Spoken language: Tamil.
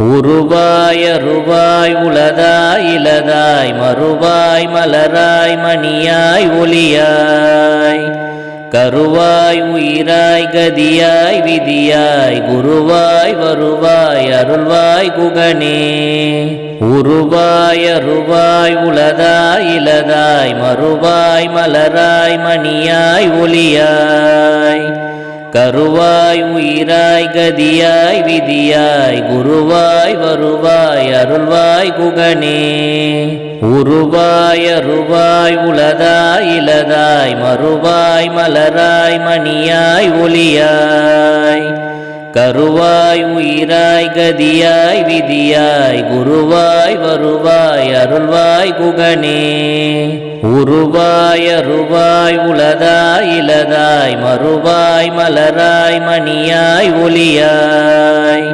உருவாய் அருவாய் உளதாய் இலதாய் மறுவாய் மலராய் மணியாய் ஒளியாய் கருவாய் உயிராய் கதியாய் விதியாய் குருவாய் வருவாய் அருள்வாய் குகனே. உருவாய் அருவாய் உளதாய் இலதாய் மறுவாய் மலராய் மணியாய் ஒளியாய் கருவாய் உயிராய் கதியாய் விதியாய் குருவாய் வருவாய் அருள்வாய் குகனே. உருவாய் அருவாய் உளதாய் இலதாய் மறுவாய் மலராய் மணியாய் ஒளியாய் கருவாய் உயிராய் கதியாய் விதியாய் குருவாய் வருவாய் அருள்வாய் குகனே. உருவாய் அருவாய் உளதாய் இலதாய் மறுவாய் மலராய் மணியாய் ஒளியாய்